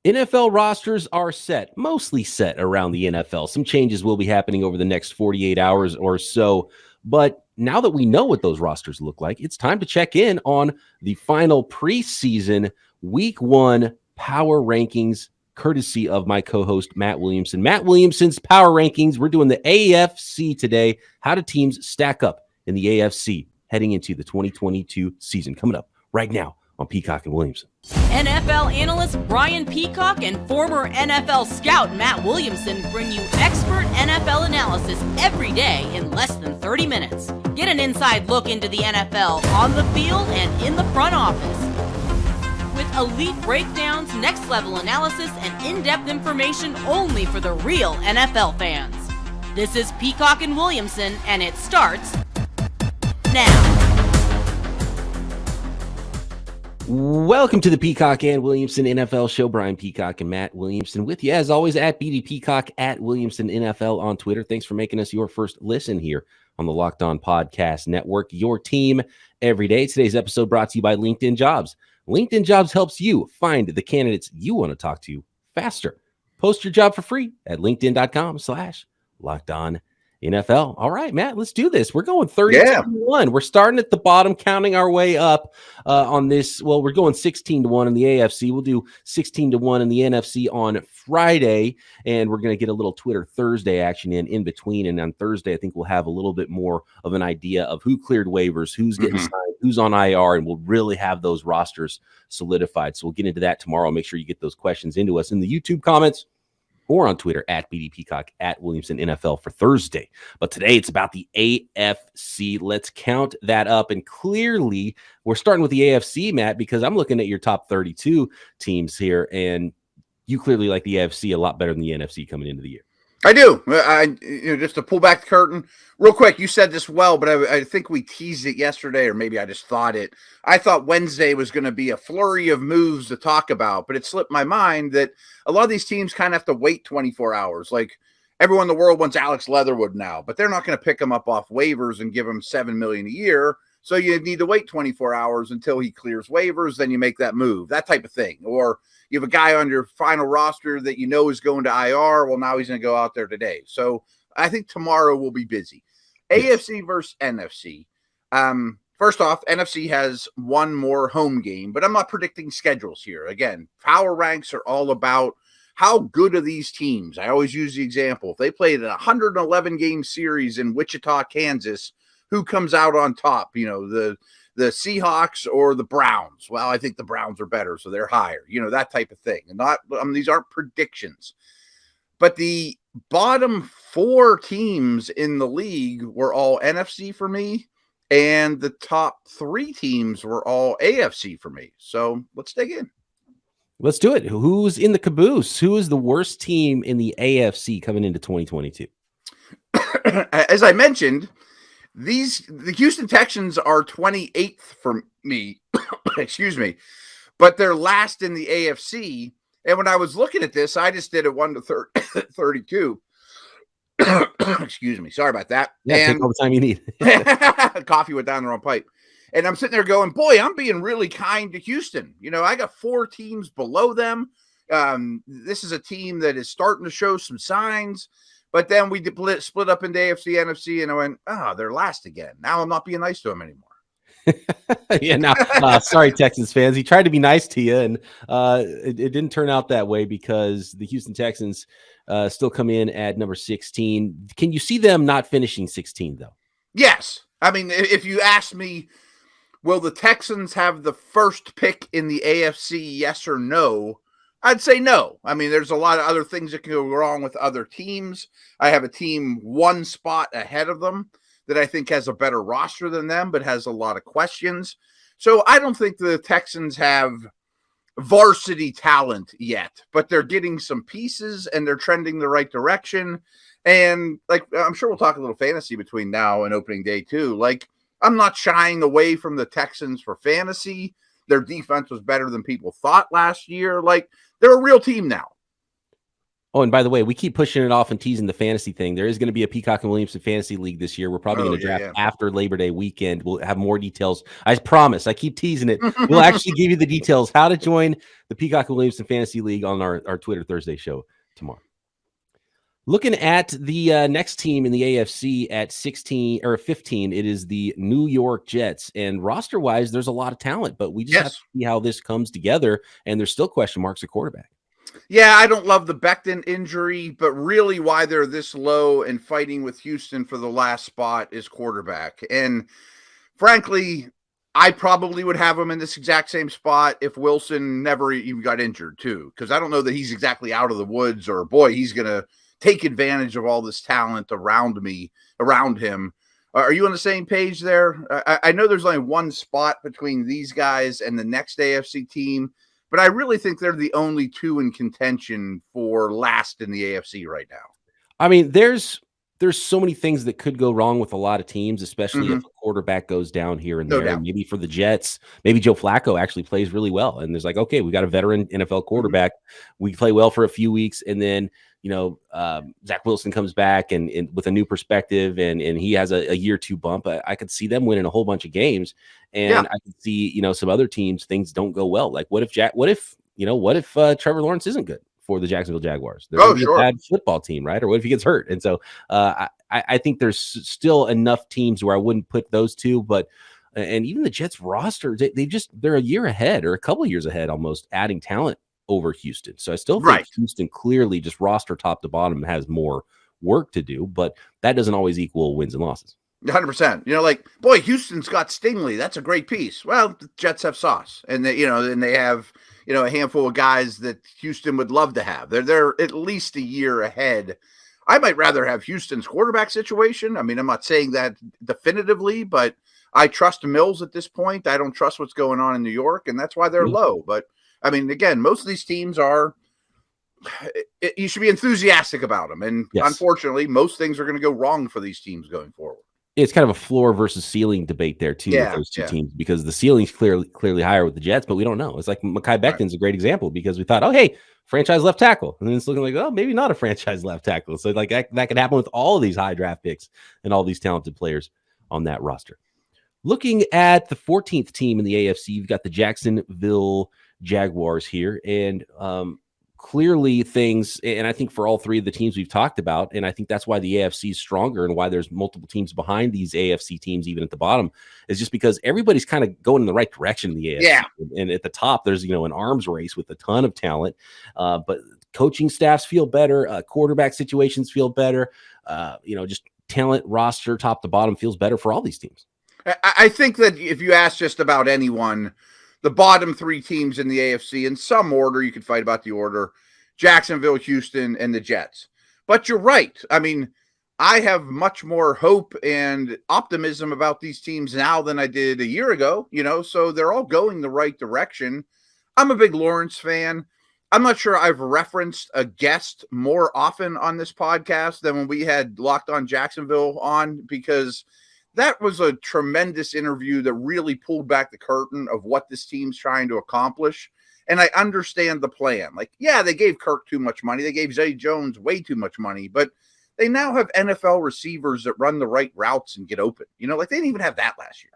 NFL rosters are set, mostly set around the NFL. Some changes will be happening over the next 48 hours or so. But now that we know what those rosters look like, it's time to check in on the final preseason week 1 power rankings, courtesy of my co-host, Matt Williamson. Matt Williamson's power rankings. We're doing the AFC today. How do teams stack up in the AFC heading into the 2022 season? Coming up right now on Peacock and Williamson. NFL analyst Brian Peacock and former NFL scout Matt Williamson bring you expert NFL analysis every day in less than 30 minutes. Get an inside look into the NFL on the field and in the front office. With elite breakdowns, next-level analysis, and in-depth information only for the real NFL fans. This is Peacock and Williamson, and it starts now. Welcome to the Peacock and Williamson NFL show. Brian Peacock and Matt Williamson with you, as always, at BD Peacock, at Williamson NFL on Twitter. Thanks for making us your first listen here on the Locked On Podcast Network, your team every day. Today's episode brought to you by LinkedIn Jobs. LinkedIn Jobs helps you find the candidates you want to talk to faster. Post your job for free at linkedin.com/LockedOnNFL. All right, Matt, let's do this. We're going 30-1. We're starting at the bottom, counting our way up on this. Well, we're going 16-1 in the AFC. We'll do 16-1 in the NFC on Friday, and we're going to get a little Twitter Thursday action in between. And on Thursday, I think we'll have a little bit more of an idea of who cleared waivers, who's getting signed, who's on IR, and we'll really have those rosters solidified. So we'll get into that tomorrow. Make sure you get those questions into us in the YouTube comments or on Twitter at BD Peacock, at Williamson NFL for Thursday. But today it's about the AFC. Let's count that up. And clearly we're starting with the AFC, Matt, because I'm looking at your top 32 teams here, and you clearly like the AFC a lot better than the NFC coming into the year. I do. Just to pull back the curtain real quick, you said this well, but I think we teased it yesterday, or maybe I just thought it. I thought Wednesday was going to be a flurry of moves to talk about, but it slipped my mind that a lot of these teams kind of have to wait 24 hours. Like everyone in the world wants Alex Leatherwood now, but they're not going to pick him up off waivers and give him $7 million a year. So you need to wait 24 hours until he clears waivers. Then you make that move, that type of thing. Or you have a guy on your final roster that you know is going to IR. Well, now he's going to go out there today. So I think tomorrow will be busy. Yes. AFC versus NFC. First off, NFC has one more home game, but I'm not predicting schedules here. Again, power ranks are all about how good are these teams. I always use the example. If they played a 111-game series in Wichita, Kansas, who comes out on top? You know, the Seahawks or the Browns. Well, I think the Browns are better, so they're higher. You know, that type of thing. And these aren't predictions. But the bottom 4 teams in the league were all NFC for me, and the top 3 teams were all AFC for me. So let's dig in. Let's do it. Who's in the caboose? Who is the worst team in the AFC coming into 2022? As I mentioned, the Houston Texans are 28th for me, excuse me, but they're last in the AFC. And when I was looking at this, I just did it 1 to 32. Excuse me. Sorry about that. Yeah, take all the time you need. Coffee went down the wrong pipe. And I'm sitting there going, boy, I'm being really kind to Houston. You know, I got 4 teams below them. This is a team that is starting to show some signs. But then we split up into AFC, NFC, and I went, they're last again. Now I'm not being nice to them anymore. Yeah, now, sorry, Texans fans. He tried to be nice to you, and it didn't turn out that way because the Houston Texans still come in at number 16. Can you see them not finishing 16, though? Yes. I mean, if you ask me, will the Texans have the first pick in the AFC, yes or no? I'd say no. I mean, there's a lot of other things that can go wrong with other teams. I have a team 1 spot ahead of them that I think has a better roster than them, but has a lot of questions. So I don't think the Texans have varsity talent yet, but they're getting some pieces and they're trending the right direction. And like, I'm sure we'll talk a little fantasy between now and opening day too. Like, I'm not shying away from the Texans for fantasy. Their defense was better than people thought last year. Like, they're a real team now. Oh, and by the way, we keep pushing it off and teasing the fantasy thing. There is going to be a Peacock and Williamson fantasy league this year. We're probably going to draft after Labor Day weekend. We'll have more details. I promise. I keep teasing it. We'll actually give you the details how to join the Peacock and Williamson fantasy league on our Twitter Thursday show tomorrow. Looking at the next team in the AFC at 16 or 15, it is the New York Jets. And roster-wise, there's a lot of talent, but we just have to see how this comes together. And there's still question marks at quarterback. Yeah, I don't love the Becton injury, but really why they're this low and fighting with Houston for the last spot is quarterback. And frankly, I probably would have him in this exact same spot if Wilson never even got injured too, because I don't know that he's exactly out of the woods or, boy, he's going to take advantage of all this talent around him. Are you on the same page there? I know there's only one spot between these guys and the next AFC team, but I really think they're the only two in contention for last in the AFC right now. I mean, there's so many things that could go wrong with a lot of teams, especially if a quarterback goes down here and there. And maybe for the Jets, maybe Joe Flacco actually plays really well. And there's like, okay, we got a veteran NFL quarterback. We play well for a few weeks. And then, Zach Wilson comes back and with a new perspective and he has a year two bump. I could see them winning a whole bunch of games. And I could see, some other teams, things don't go well. Like what if Trevor Lawrence isn't good for the Jacksonville Jaguars? They're a bad football team, right? Or what if he gets hurt? And so I think there's still enough teams where I wouldn't put those two, but and even the Jets roster, they're a year ahead or a couple of years ahead almost adding talent over Houston. So I still think Houston clearly just roster top to bottom has more work to do, but that doesn't always equal wins and losses. 100%. Houston's got Stingley. That's a great piece. Well, the Jets have Sauce, and they have a handful of guys that Houston would love to have. They're at least a year ahead. I might rather have Houston's quarterback situation. I mean, I'm not saying that definitively, but I trust Mills at this point. I don't trust what's going on in New York, and that's why they're low. But I mean, again, most of these teams you should be enthusiastic about them. And unfortunately, most things are going to go wrong for these teams going forward. It's kind of a floor versus ceiling debate there too with those two teams, because the ceiling's clearly higher with the Jets, but we don't know. It's like Mekhi Becton's a great example because we thought, oh, hey, franchise left tackle. And then it's looking like, oh, maybe not a franchise left tackle. So like that could happen with all of these high draft picks and all these talented players on that roster. Looking at the 14th team in the AFC, you've got the Jacksonville Jaguars here. And clearly things, and I think for all three of the teams we've talked about, and I think that's why the AFC is stronger and why there's multiple teams behind these AFC teams, even at the bottom, is just because everybody's kind of going in the right direction in the AFC. Yeah. And at the top, there's, an arms race with a ton of talent, but coaching staffs feel better. Quarterback situations feel better. Just talent roster, top to bottom, feels better for all these teams. I think that if you ask just about anyone, the bottom three teams in the AFC, in some order, you could fight about the order: Jacksonville, Houston, and the Jets. But you're right. I mean, I have much more hope and optimism about these teams now than I did a year ago, so they're all going the right direction. I'm a big Lawrence fan. I'm not sure I've referenced a guest more often on this podcast than when we had Locked On Jacksonville on, because that was a tremendous interview that really pulled back the curtain of what this team's trying to accomplish. And I understand the plan. Like, yeah, they gave Kirk too much money. They gave Zay Jones way too much money, but they now have NFL receivers that run the right routes and get open. They didn't even have that last year.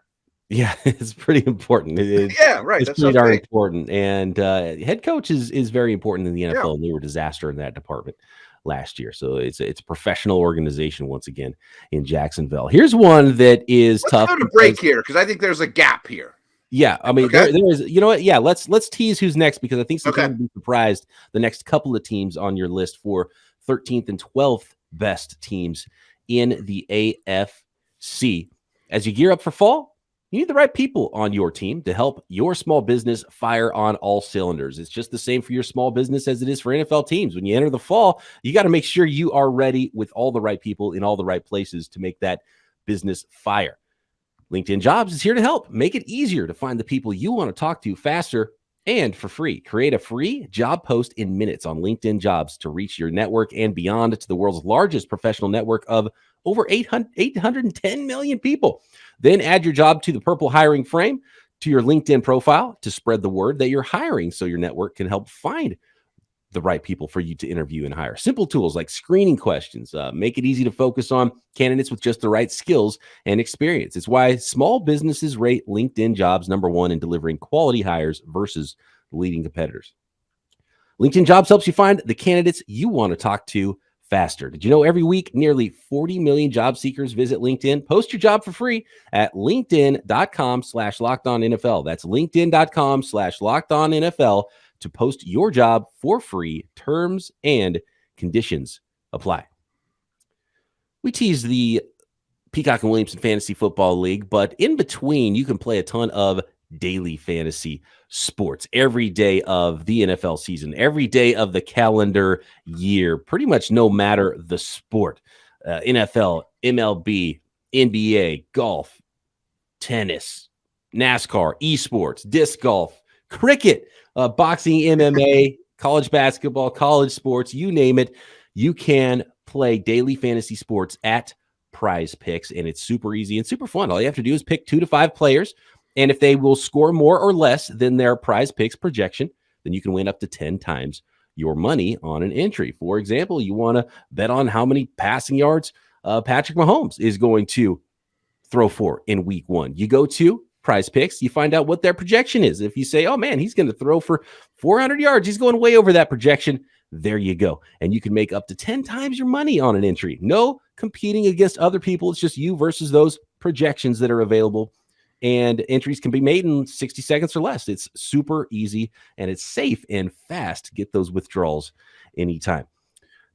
Yeah, it's pretty important. It's pretty darn important. And head coach is very important in the NFL. And they were a disaster in that department last year. So it's a professional organization once again in Jacksonville. Here's one that is tough. Let's go to break here because I think there's a gap here. Yeah, I mean, there is. You know what? Yeah, let's tease who's next, because I think some people will be surprised. The next couple of teams on your list for 13th and 12th best teams in the AFC. As you gear up for fall, you need the right people on your team to help your small business fire on all cylinders. It's just the same for your small business as it is for NFL teams. When you enter the fall, you got to make sure you are ready with all the right people in all the right places to make that business fire. LinkedIn Jobs is here to help make it easier to find the people you want to talk to faster and for free. Create a free job post in minutes on LinkedIn Jobs to reach your network and beyond to the world's largest professional network of over 810 million people. Then add your job to the purple hiring frame to your LinkedIn profile to spread the word that you're hiring so your network can help find the right people for you to interview and hire. Simple tools like screening questions make it easy to focus on candidates with just the right skills and experience. It's why small businesses rate LinkedIn Jobs #1 in delivering quality hires versus leading competitors. LinkedIn Jobs helps you find the candidates you want to talk to faster. Did you know every week nearly 40 million job seekers visit LinkedIn? Post your job for free at linkedin.com/lockedonnfl. That's linkedin.com/lockedonnfl to post your job for free. Terms and conditions apply. We tease the Peacock and Williamson Fantasy Football League, but in between, you can play a ton of daily fantasy sports every day of the NFL season, every day of the calendar year, pretty much no matter the sport. NFL, MLB, NBA, golf, tennis, NASCAR, esports, disc golf, cricket, boxing, MMA, college basketball, college sports, you name it. You can play daily fantasy sports at PrizePicks, and it's super easy and super fun. All you have to do is pick 2 to 5 players, and if they will score more or less than their PrizePicks projection, then you can win up to 10 times your money on an entry. For example, you want to bet on how many passing yards Patrick Mahomes is going to throw for in week 1. You go to PrizePicks, you find out what their projection is. If you say, oh man, he's going to throw for 400 yards, he's going way over that projection, there you go. And you can make up to 10 times your money on an entry. No competing against other people. It's just you versus those projections that are available. And entries can be made in 60 seconds or less. It's super easy and it's safe and fast to get those withdrawals anytime.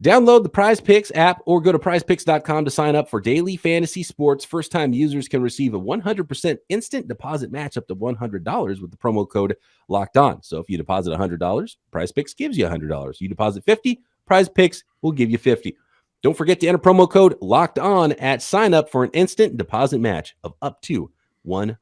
Download the PrizePicks app or go to prizepicks.com to sign up for daily fantasy sports. First-time users can receive a 100% instant deposit match up to $100 with the promo code Locked On. So if you deposit $100, PrizePicks gives you $100. You deposit $50, PrizePicks will give you $50. Don't forget to enter promo code Locked On at sign up for an instant deposit match of up to $100.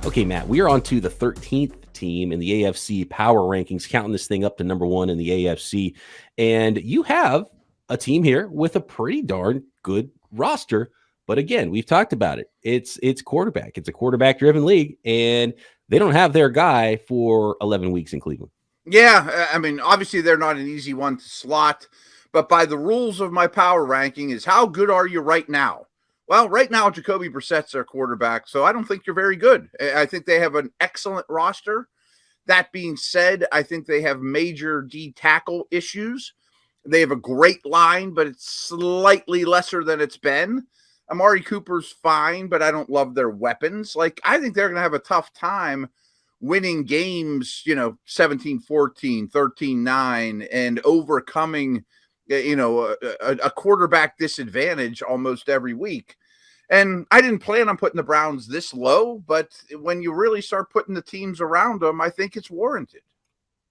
Okay, Matt, we are on to the 13th team in the AFC Power Rankings, counting this thing up to #1 in the AFC. And you have a team here with a pretty darn good roster. But again, we've talked about it. It's quarterback. It's a quarterback-driven league, and they don't have their guy for 11 weeks in Cleveland. Yeah, I mean, obviously they're not an easy one to slot, but by the rules of my power ranking is how good are you right now? Well, right now, Jacoby Brissett's their quarterback, so I don't think you're very good. I think they have an excellent roster. That being said, I think they have major D tackle issues. They have a great line, but it's slightly lesser than it's been. Amari Cooper's fine, but I don't love their weapons. Like, I think they're going to have a tough time winning games, 17-14, 13-9, and overcoming, a quarterback disadvantage almost every week. And I didn't plan on putting the Browns this low, but when you really start putting the teams around them, I think it's warranted.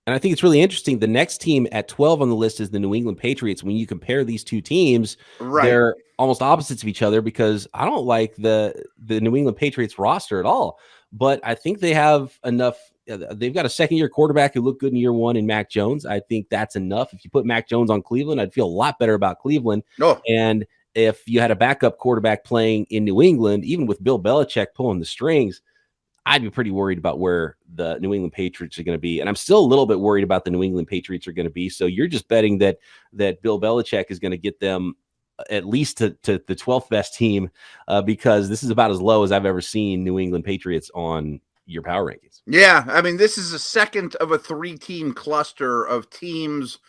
And I think it's really interesting. The next team at 12 on the list is the New England Patriots. When you compare these two teams, they're almost opposites of each other because I don't like the New England Patriots roster at all. But I think they have enough. They've got a second-year quarterback who looked good in year 1 in Mac Jones. I think that's enough. If you put Mac Jones on Cleveland, I'd feel a lot better about Cleveland. Oh. And if you had a backup quarterback playing in New England, even with Bill Belichick pulling the strings, I'd be pretty worried about where the New England Patriots are going to be. And I'm still a little bit worried about the New England Patriots are going to be. So you're just betting that Bill Belichick is going to get them at least to the 12th best team because this is about as low as I've ever seen New England Patriots on your power rankings. Yeah, I mean, this is a second of a 3-team cluster of teams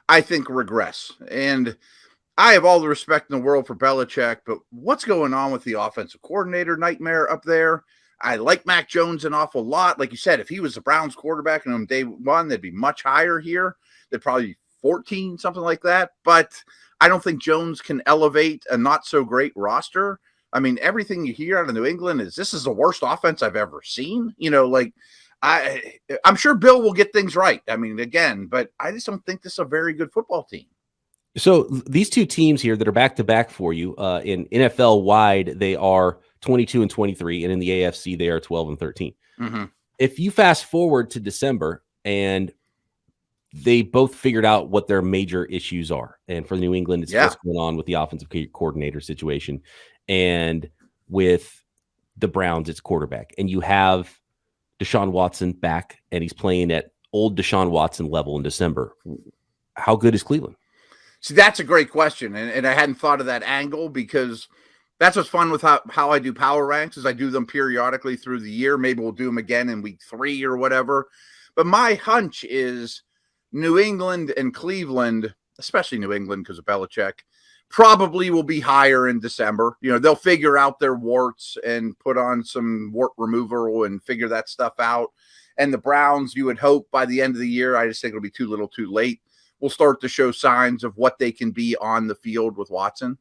I think regress. And I have all the respect in the world for Belichick, but what's going on with the offensive coordinator nightmare up there? I like Mac Jones an awful lot. Like you said, if he was the Browns quarterback and on day 1, they'd be much higher here. They'd probably be 14, something like that. But I don't think Jones can elevate a not-so-great roster. I mean, everything you hear out of New England is this is the worst offense I've ever seen. I'm sure Bill will get things right. I mean, again, but I just don't think this is a very good football team. So these two teams here that are back-to-back for you, in NFL-wide, they are 22-23, and in the AFC, they are 12-13. Mm-hmm. If you fast forward to December and they both figured out what their major issues are, and for New England, it's what's going on with the offensive coordinator situation, and with the Browns, it's quarterback, and you have Deshaun Watson back, and he's playing at old Deshaun Watson level in December. How good is Cleveland? See, that's a great question, and I hadn't thought of that angle, because that's what's fun with how I do power ranks is I do them periodically through the year. Maybe we'll do them again in week 3 or whatever. But my hunch is New England and Cleveland, especially New England because of Belichick, probably will be higher in December. They'll figure out their warts and put on some wart removal and figure that stuff out. And the Browns, you would hope by the end of the year, I just think it'll be too little too late, will start to show signs of what they can be on the field with Watson.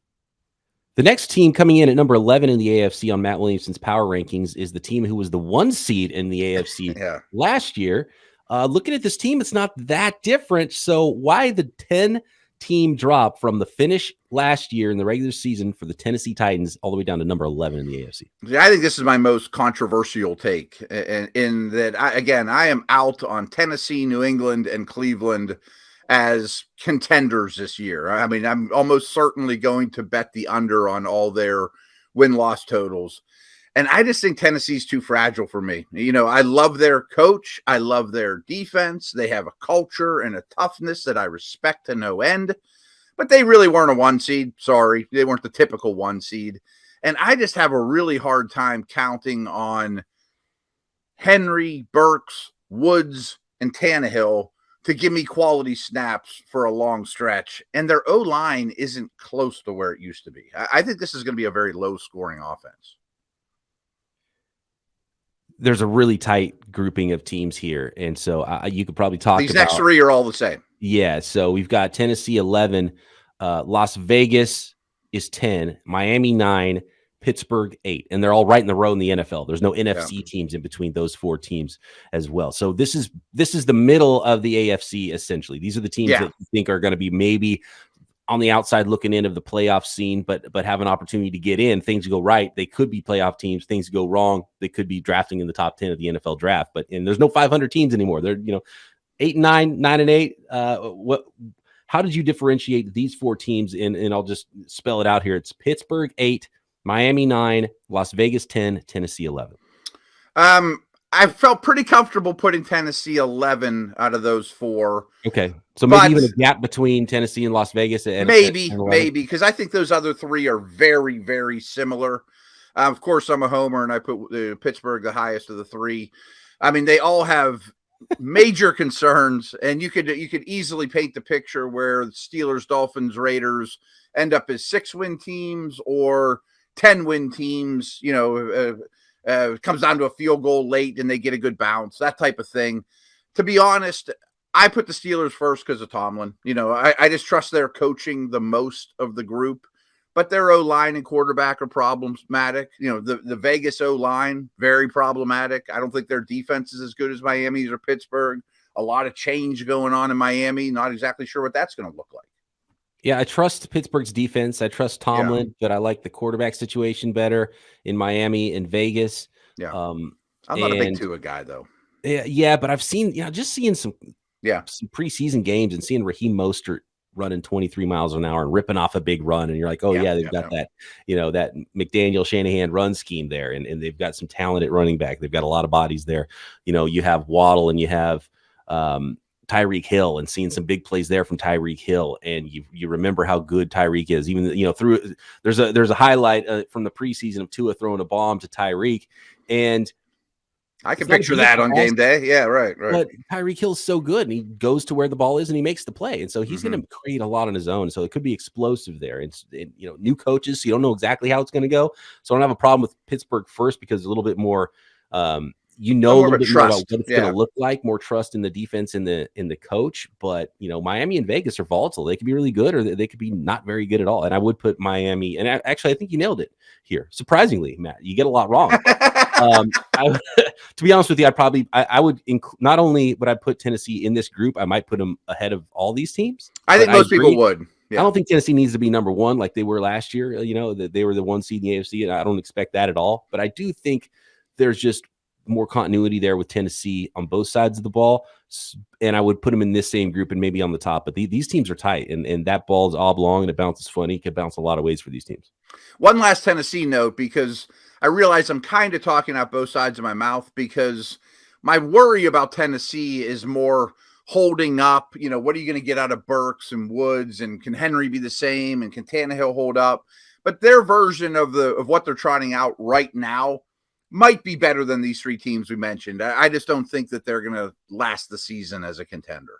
The next team coming in at number 11 in the AFC on Matt Williamson's power rankings is the team who was the 1 seed in the AFC last year. Looking at this team, it's not that different. So why the 10-team drop from the finish last year in the regular season for the Tennessee Titans all the way down to number 11 in the AFC? I think this is my most controversial take in that, I am out on Tennessee, New England, and Cleveland as contenders this year. I mean, I'm almost certainly going to bet the under on all their win-loss totals. And I just think Tennessee's too fragile for me. I love their coach. I love their defense. They have a culture and a toughness that I respect to no end. But they really weren't a 1 seed. Sorry. They weren't the typical 1 seed. And I just have a really hard time counting on Henry, Burks, Woods, and Tannehill to give me quality snaps for a long stretch. And their O-line isn't close to where it used to be. I think this is going to be a very low-scoring offense. There's a really tight grouping of teams here. And so you could probably talk These next 3 are all the same. Yeah, so we've got Tennessee 11, Las Vegas is 10, Miami 9, Pittsburgh 8, and they're all right in the row in the NFL. There's no NFC teams in between those 4 teams as well. So this is the middle of the AFC essentially. These are the teams that you think are going to be maybe on the outside looking in of the playoff scene, but have an opportunity to get in. Things go right, they could be playoff teams. Things go wrong, they could be drafting in the top 10 of the NFL draft. And there's no 500 teams anymore. They're 8 and 9, 9 and 8. How did you differentiate these 4 teams? And I'll just spell it out here. It's Pittsburgh 8, Miami 9, Las Vegas 10, Tennessee 11. I felt pretty comfortable putting Tennessee 11 out of those 4. Okay, so maybe even a gap between Tennessee and Las Vegas. Maybe, because I think those other 3 are very, very similar. Of course, I'm a homer, and I put Pittsburgh the highest of the 3. I mean, they all have major concerns, and you could easily paint the picture where the Steelers, Dolphins, Raiders end up as 6-win teams or 10-win teams. It comes down to a field goal late and they get a good bounce, that type of thing. To be honest, I put the Steelers first because of Tomlin. I just trust their coaching the most of the group, but their O-line and quarterback are problematic. The Vegas O-line, very problematic. I don't think their defense is as good as Miami's or Pittsburgh. A lot of change going on in Miami. Not exactly sure what that's going to look like. Yeah, I trust Pittsburgh's defense. I trust Tomlin, but I like the quarterback situation better in Miami and Vegas. Yeah, I'm not a big Tua guy though. Yeah, but I've seen, just seeing some preseason games and seeing Raheem Mostert running 23 miles an hour and ripping off a big run, and you're like, they've got that, that McDaniel Shanahan run scheme there, and they've got some talent at running back. They've got a lot of bodies there. You have Waddle and you have Tyreek Hill, and seeing some big plays there from Tyreek Hill, and you remember how good Tyreek is. Even through there's a highlight from the preseason of Tua throwing a bomb to Tyreek, and I can picture that on game day. Yeah, right. But Tyreek Hill's so good, and he goes to where the ball is and he makes the play, and so he's going to create a lot on his own. So it could be explosive there. And new coaches, so you don't know exactly how it's going to go. So I don't have a problem with Pittsburgh first because a little bit more. A little bit more about what it's going to look like, more trust in the defense and the coach. But Miami and Vegas are volatile. They could be really good, or they could be not very good at all. And I would put Miami. And actually, I think you nailed it here. Surprisingly, Matt, you get a lot wrong. To be honest with you, I would not only would I put Tennessee in this group, I might put them ahead of all these teams. I think most people would. Yeah. I don't think Tennessee needs to be number 1 like they were last year. That they were the 1 seed in the AFC, and I don't expect that at all. But I do think there's just more continuity there with Tennessee on both sides of the ball, and I would put them in this same group and maybe on the top. But these teams are tight, and that ball is oblong and it bounces funny. It could bounce a lot of ways for these teams. One last Tennessee note, because I realize I'm kind of talking out both sides of my mouth, because My worry about Tennessee is more holding up. What are you going to get out of Burks and Woods, and can Henry be the same, and can Tannehill hold up? But their version of what they're trotting out right now might be better than these three teams we mentioned. I just don't think that they're going to last the season as a contender.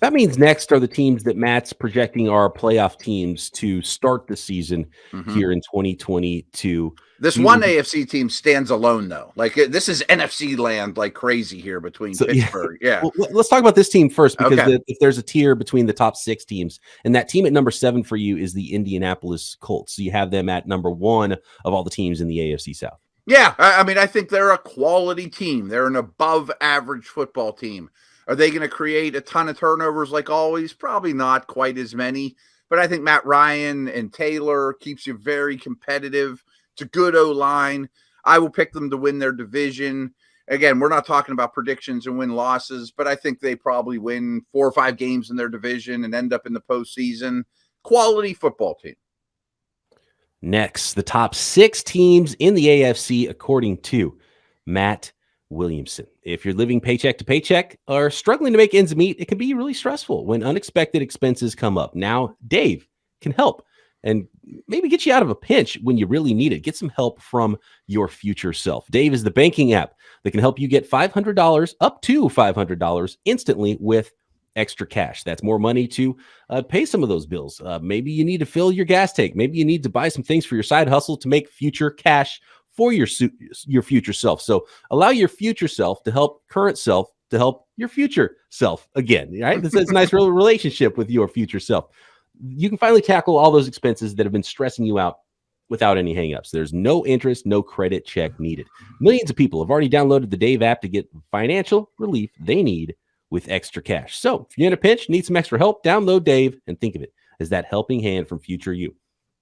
That means next are the teams that Matt's projecting are playoff teams to start the season here in 2022. This one AFC team stands alone, though. Like, this is NFC land like crazy here between Pittsburgh. Yeah. Well, let's talk about this team first, because if there's a tier between the top 6 teams, and that team at number 7 for you is the Indianapolis Colts. So you have them at number 1 of all the teams in the AFC South. Yeah. I mean, I think they're a quality team. They're an above average football team. Are they going to create a ton of turnovers like always? Probably not quite as many. But I think Matt Ryan and Taylor keeps you very competitive. It's a good O-line. I will pick them to win their division. Again, we're not talking about predictions and win-losses, but I think they probably win 4 or 5 games in their division and end up in the postseason. Quality football team. Next, the top 6 teams in the AFC, according to Matt Williamson. If you're living paycheck to paycheck or struggling to make ends meet, it can be really stressful when unexpected expenses come up. Now, Dave can help and maybe get you out of a pinch when you really need it. Get some help from your future self. Dave is the banking app that can help you get $500 up to $500 instantly with extra cash. That's more money to pay some of those bills. Maybe you need to fill your gas tank. Maybe you need to buy some things for your side hustle to make future cash for your future self. So allow your future self to help current self to help your future self again, right? This is a nice relationship with your future self. You can finally tackle all those expenses that have been stressing you out without any hangups. There's no interest, no credit check needed. Millions of people have already downloaded the Dave app to get financial relief they need with extra cash. So if you're in a pinch, need some extra help, download Dave and think of it as that helping hand from future you.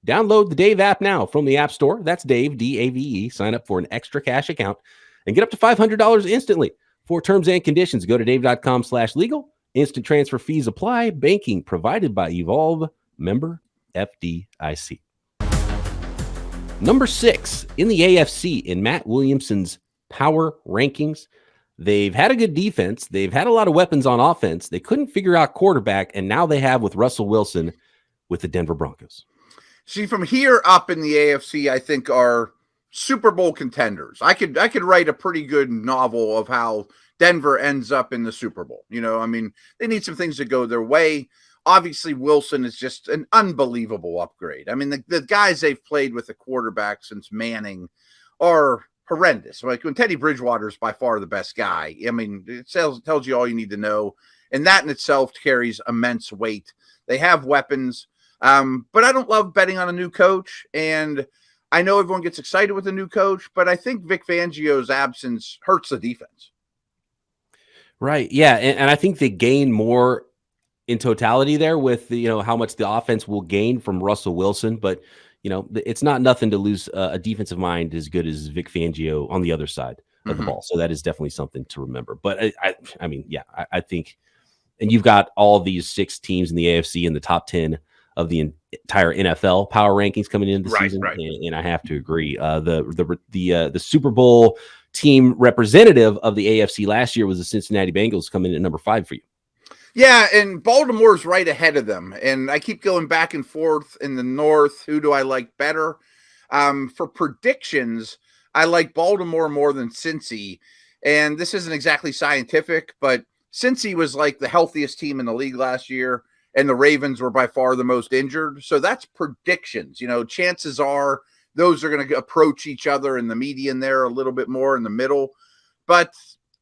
Download the Dave app now from the App Store. That's Dave, D-A-V-E. Sign up for an extra cash account and get up to $500 instantly. For terms and conditions, go to dave.com/legal. Instant transfer fees apply. Banking provided by Evolve. Member FDIC. Number 6 in the AFC in Matt Williamson's Power Rankings. They've had a good defense. They've had a lot of weapons on offense. They couldn't figure out quarterback, and now they have with Russell Wilson with the Denver Broncos. See, from here up in the AFC, I think are Super Bowl contenders. I could write a pretty good novel of how Denver ends up in the Super Bowl. I mean, they need some things to go their way. Obviously, Wilson is just an unbelievable upgrade. I mean, the guys they've played with the quarterback since Manning are horrendous. Like, when Teddy Bridgewater is by far the best guy, I mean, it tells you all you need to know. And that in itself carries immense weight. They have weapons. But I don't love betting on a new coach, and I know everyone gets excited with a new coach, but I think Vic Fangio's absence hurts the defense. Right. Yeah. And I think they gain more in totality there with how much the offense will gain from Russell Wilson, but it's not nothing to lose a defensive mind as good as Vic Fangio on the other side of the ball. So that is definitely something to remember. But I mean, yeah, I think, and you've got all these 6 teams in the AFC in the top 10 of the entire NFL power rankings coming into the season. Right. And I have to agree. The Super Bowl team representative of the AFC last year was the Cincinnati Bengals, coming in at number 5 for you. Yeah, and Baltimore's right ahead of them. And I keep going back and forth in the North. Who do I like better? For predictions, I like Baltimore more than Cincy. And this isn't exactly scientific, but Cincy was like the healthiest team in the league last year, and the Ravens were by far the most injured. So that's predictions. Chances are those are going to approach each other in the median there a little bit more in the middle. But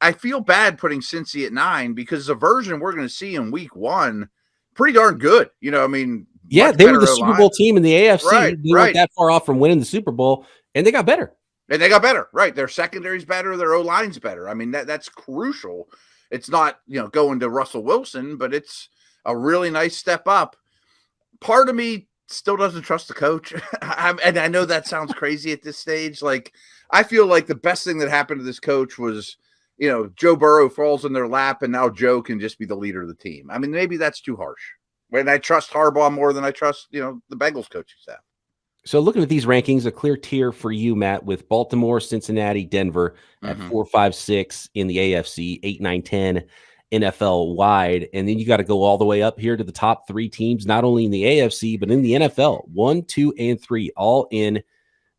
I feel bad putting Cincy at 9 because the version we're going to see in week 1, pretty darn good. I mean, yeah, they were the Super Bowl team in the AFC. Right, they weren't that far off from winning the Super Bowl, and they got better. Right. Their secondary's better. Their O-line's better. I mean, that's crucial. It's not, going to Russell Wilson, but it's a really nice step up. Part of me still doesn't trust the coach. And I know that sounds crazy at this stage. Like, I feel like the best thing that happened to this coach was, Joe Burrow falls in their lap and now Joe can just be the leader of the team. I mean, maybe that's too harsh. When I trust Harbaugh more than I trust, the Bengals coaching staff. So looking at these rankings, a clear tier for you, Matt, with Baltimore, Cincinnati, Denver at 4, 5, 6 in the AFC, 8, 9, 10 NFL wide. And then you got to go all the way up here to the top 3 teams, not only in the AFC, but in the NFL, 1, 2, and 3, all in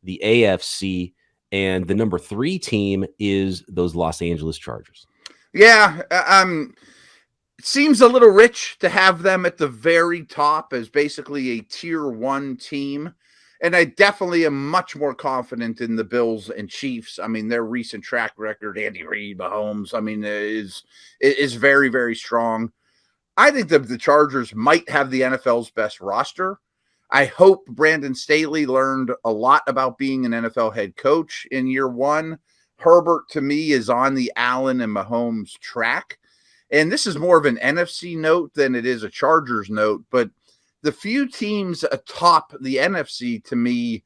the AFC. And the number 3 team is those Los Angeles Chargers. Yeah. It seems a little rich to have them at the very top as basically a tier 1 team. And I definitely am much more confident in the Bills and Chiefs. I mean, their recent track record, Andy Reid, Mahomes, I mean, is very, very strong. I think the Chargers might have the NFL's best roster. I hope Brandon Staley learned a lot about being an NFL head coach in year 1. Herbert, to me, is on the Allen and Mahomes track. And this is more of an NFC note than it is a Chargers note, but the few teams atop the NFC, to me,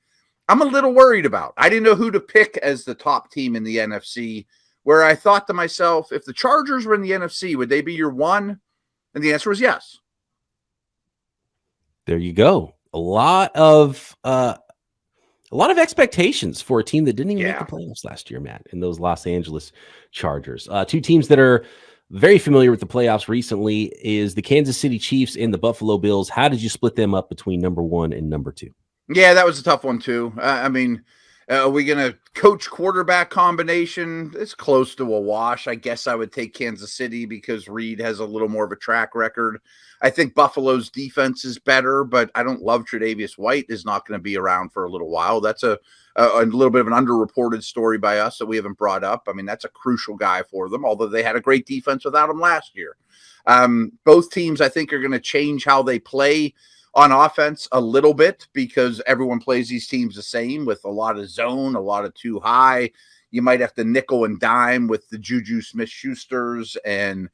I'm a little worried about. I didn't know who to pick as the top team in the NFC, where I thought to myself, if the Chargers were in the NFC, would they be your 1? And the answer was yes. There you go. A lot of expectations for a team that didn't even make the playoffs last year, Matt, in those Los Angeles Chargers. 2 teams that are very familiar with the playoffs recently is the Kansas City Chiefs and the Buffalo Bills. How did you split them up between number 1 and number 2? Yeah, that was a tough one too. I mean, are we going to coach quarterback combination? It's close to a wash. I guess I would take Kansas City because Reed has a little more of a track record. I think Buffalo's defense is better, but I don't love Tre'Davious White is not going to be around for a little while. That's a little bit of an underreported story by us that we haven't brought up. I mean, that's a crucial guy for them, although they had a great defense without him last year. Both teams, I think, are going to change how they play on offense a little bit because everyone plays these teams the same with a lot of zone, a lot of too high. You might have to nickel and dime with the Juju Smith-Schusters and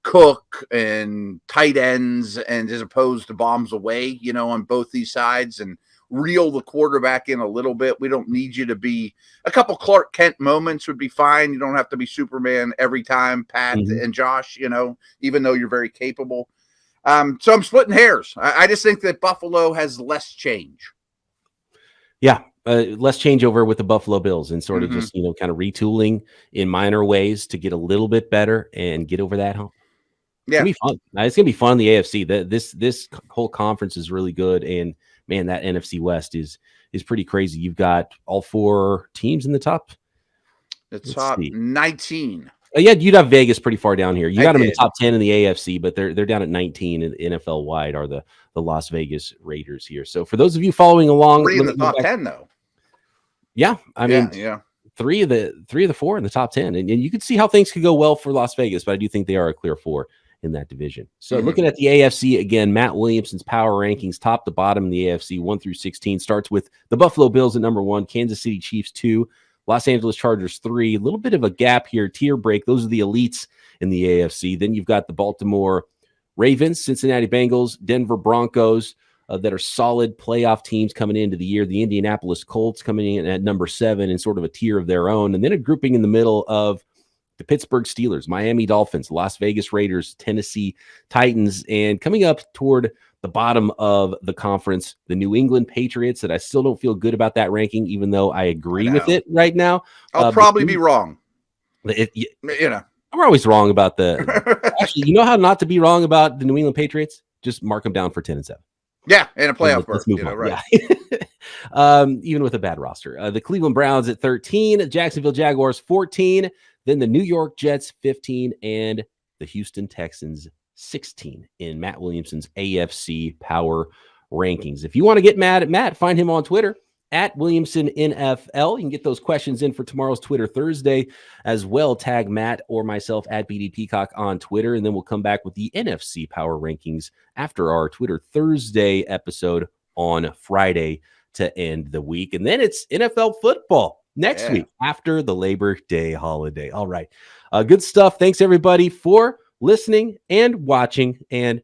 Cook and tight ends, and as opposed to bombs away, on both these sides, and reel the quarterback in a little bit. We don't need you to be a couple Clark Kent moments would be fine. You don't have to be Superman every time, Pat and Josh, even though you're very capable. So I'm splitting hairs. I just think that Buffalo has less change. Yeah. Less changeover with the Buffalo Bills and sort of just, kind of retooling in minor ways to get a little bit better and get over that hump. Yeah. It's going to be fun. It's going to be fun in the AFC. This whole conference is really good. And man, that NFC West is pretty crazy. You've got all 4 teams in the top. The top 19. Yeah, you'd have Vegas pretty far down here. You got them in the top 10 in the AFC, but they're down at 19 in NFL wide are the Las Vegas Raiders here. So for those of you following along, 3 in the top 10 though. Yeah, I mean, 3 of the 4 in the top 10, and you can see how things could go well for Las Vegas, but I do think they are a clear 4 in that division. So looking at the AFC again, Matt Williamson's power rankings, top to bottom in the AFC, 1 through 16, starts with the Buffalo Bills at number 1, Kansas City Chiefs 2, Los Angeles Chargers 3. A little bit of a gap here, tier break. Those are the elites in the AFC. Then you've got the Baltimore Ravens, Cincinnati Bengals, Denver Broncos that are solid playoff teams coming into the year. The Indianapolis Colts coming in at number 7 in sort of a tier of their own. And then a grouping in the middle of the Pittsburgh Steelers, Miami Dolphins, Las Vegas Raiders, Tennessee Titans, and coming up toward the bottom of the conference, the New England Patriots, that I still don't feel good about that ranking, even though I agree with it right now. I'll probably be wrong. I'm always wrong about actually, you know how not to be wrong about the New England Patriots? Just mark them down for 10-7. Yeah, and a playoff berth. Let's move on. Right. Yeah. Even with a bad roster. The Cleveland Browns at 13, Jacksonville Jaguars 14, then the New York Jets 15, and the Houston Texans 16 in Matt Williamson's AFC Power Rankings. If you want to get mad at Matt, find him on Twitter at Williamson NFL. You can get those questions in for tomorrow's Twitter Thursday as well. Tag Matt or myself at BD Peacock on Twitter, and then we'll come back with the NFC Power Rankings after our Twitter Thursday episode on Friday to end the week. And then it's NFL football next week after the Labor Day holiday. All right. Good stuff. Thanks, everybody, for listening and watching. And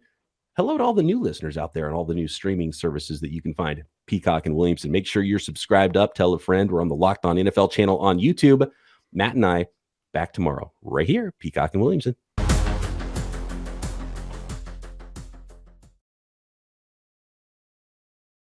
hello to all the new listeners out there and all the new streaming services that you can find. Peacock and Williamson. Make sure you're subscribed up. Tell a friend. We're on the Locked On NFL channel on YouTube. Matt and I back tomorrow right here. Peacock and Williamson.